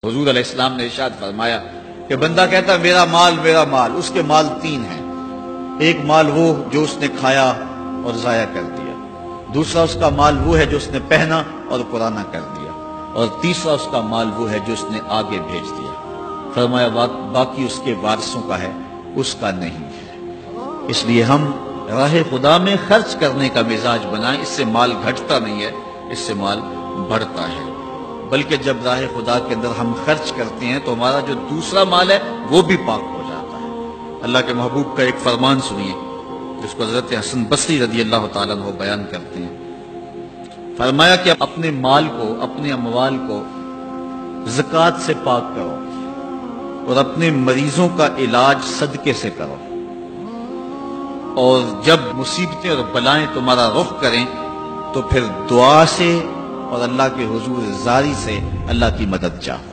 حضور علیہ السلام نے ارشاد فرمایا کہ بندہ کہتا ہے میرا مال، اس کے مال تین ہیں۔ ایک مال وہ جو اس نے کھایا اور ضائع کر دیا، دوسرا اس کا مال وہ ہے جو اس نے پہنا اور پرانا کر دیا، اور تیسرا اس کا مال وہ ہے جو اس نے آگے بھیج دیا۔ فرمایا باقی اس کے وارثوں کا ہے، اس کا نہیں ہے۔ اس لیے ہم راہ خدا میں خرچ کرنے کا مزاج بنائیں، اس سے مال گھٹتا نہیں ہے، اس سے مال بڑھتا ہے۔ بلکہ جب راہ خدا کے اندر ہم خرچ کرتے ہیں تو ہمارا جو دوسرا مال ہے وہ بھی پاک ہو جاتا ہے۔ اللہ کے محبوب کا ایک فرمان سنیے جس کو حضرت حسن بصری رضی اللہ تعالیٰ عنہ بیان کرتے ہیں۔ فرمایا کہ اپنے مال کو، اپنے اموال کو زکوٰۃ سے پاک کرو اور اپنے مریضوں کا علاج صدقے سے کرو، اور جب مصیبتیں اور بلائیں تمہارا رخ کریں تو پھر دعا سے اور اللہ کے حضور زاری سے اللہ کی مدد چاہو۔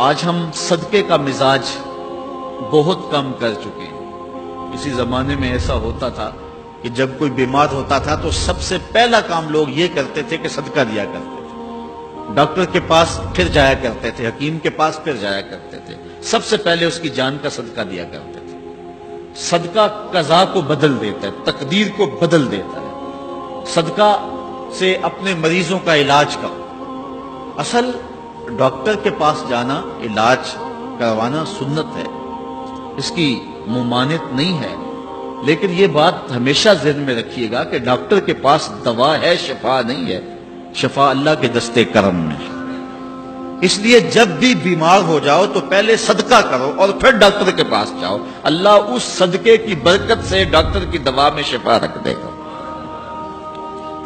آج ہم صدقے کا مزاج بہت کم کر چکے ہیں۔ اسی زمانے میں ایسا ہوتا تھا کہ جب کوئی بیمار ہوتا تھا تو سب سے پہلا کام لوگ یہ کرتے تھے کہ صدقہ دیا کرتے تھے۔ ڈاکٹر کے پاس پھر جایا کرتے تھے، حکیم کے پاس پھر جایا کرتے تھے، سب سے پہلے اس کی جان کا صدقہ دیا کرتے تھے۔ صدقہ قضا کو بدل دیتا ہے، تقدیر کو بدل دیتا ہے۔ صدقہ سے اپنے مریضوں کا علاج کرو۔ اصل ڈاکٹر کے پاس جانا، علاج کروانا سنت ہے، اس کی ممانعت نہیں ہے، لیکن یہ بات ہمیشہ ذہن میں رکھیے گا کہ ڈاکٹر کے پاس دوا ہے، شفا نہیں ہے۔ شفا اللہ کے دستے کرم میں ہے۔ اس لیے جب بھی بیمار ہو جاؤ تو پہلے صدقہ کرو اور پھر ڈاکٹر کے پاس جاؤ، اللہ اس صدقے کی برکت سے ڈاکٹر کی دوا میں شفا رکھ دے گا،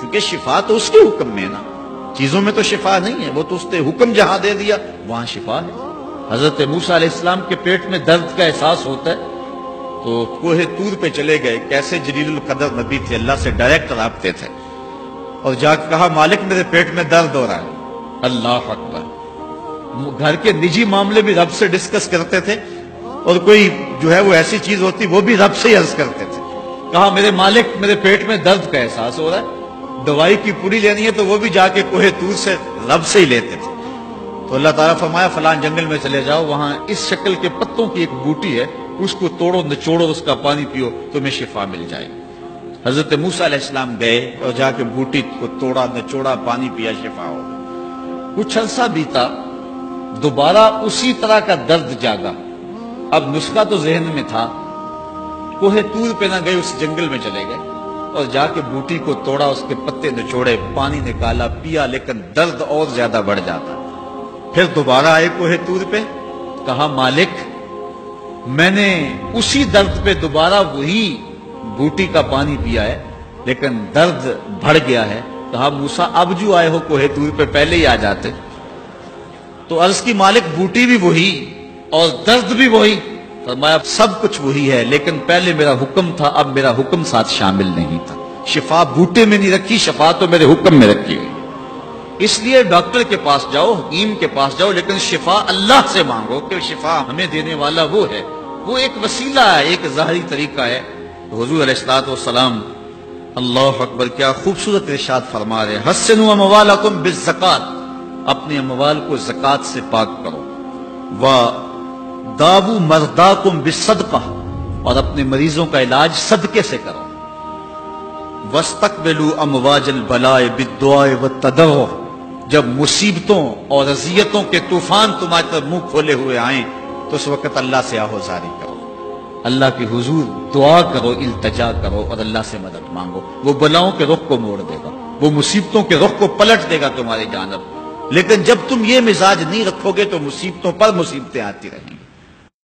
کیونکہ شفا تو اس کے حکم میں نا، چیزوں میں تو شفا نہیں ہے، وہ تو اس نے حکم جہاں دے دیا وہاں شفا ہے۔ حضرت موسیٰ علیہ السلام کے پیٹ میں درد کا احساس ہوتا ہے تو کوہ طور پہ چلے گئے، کیسے جلیل القدر نبی تھے، اللہ سے ڈائریکٹ رابطے تھے، اور جا کے کہا مالک میرے پیٹ میں درد ہو رہا ہے۔ اللہ اکبر۔ گھر کے نجی معاملے بھی رب سے ڈسکس کرتے تھے، اور کوئی جو ہے وہ ایسی چیز ہوتی وہ بھی رب سے ہی عرض کرتے تھے۔ کہا میرے مالک میرے پیٹ میں درد کا احساس ہو رہا ہے، دوائی کی پوری لینی ہے تو وہ بھی جا کے کوہ طور سے رب سے ہی لیتے تھے۔ تو اللہ تعالیٰ فرمایا فلان جنگل میں چلے جاؤ، وہاں اس شکل کے پتوں کی ایک بوٹی ہے، اس کو توڑو نچوڑو، اس کا پانی پیو، تمہیں شفا مل جائے۔ حضرت موسیٰ علیہ السلام گئے اور جا کے بوٹی کو توڑا نچوڑا، پانی پیا، شفا ہو گئی۔ کچھ عرصہ بیتا، دوبارہ اسی طرح کا درد جاگا۔ اب نسخہ تو ذہن میں تھا، کوہ طور پہ نہ گئے، اس جنگل میں چلے گئے اور جا کے بوٹی کو توڑا، اس کے پتے نچوڑے، پانی نکالا، پیا، لیکن درد اور زیادہ بڑھ جاتا۔ پھر دوبارہ آئے کوہ طور پہ، کہا مالک میں نے اسی درد پہ دوبارہ وہی بوٹی کا پانی پیا ہے لیکن درد بڑھ گیا ہے۔ کہا موسیٰ اب جو آئے ہو کوہ طور پہ پہلے ہی آ جاتے۔ تو عرض کی مالک بوٹی بھی وہی اور درد بھی وہی۔ فرمایا سب کچھ وہی ہے لیکن پہلے میرا حکم تھا، اب میرا حکم ساتھ شامل نہیں تھا۔ شفا بوٹے میں نہیں رکھی، شفا تو میرے حکم میں رکھی ہوئی۔ اس لیے ڈاکٹر کے پاس جاؤ، حکیم کے پاس جاؤ، لیکن شفا اللہ سے مانگو، کہ شفا ہمیں دینے والا وہ ہے، وہ ایک وسیلہ ہے، ایک ظاہری طریقہ ہے۔ حضور علیہ الصلوۃ والسلام اللہ اکبر کیا خوبصورت ارشاد فرما رہے ہیں، حسنوا اموالکم بالزکات، اپنے اموال کو زکات سے پاک کرو، وداووا مرضاکم بالصدقہ، اور اپنے مریضوں کا علاج صدقے سے کرو، واستقبلوا امواج البلاء بالدعاء والتضرع، جب مصیبتوں اور اذیتوں کے طوفان تمہاری طرف منہ کھولے ہوئے آئیں تو اس وقت اللہ سے آہوزاری کرو، اللہ کے حضور دعا کرو، التجا کرو اور اللہ سے مدد مانگو۔ وہ بلاؤں کے رخ کو موڑ دے گا، وہ مصیبتوں کے رخ کو پلٹ دے گا تمہاری جانب۔ لیکن جب تم یہ مزاج نہیں رکھو گے تو مصیبتوں پر مصیبتیں آتی رہیں گی۔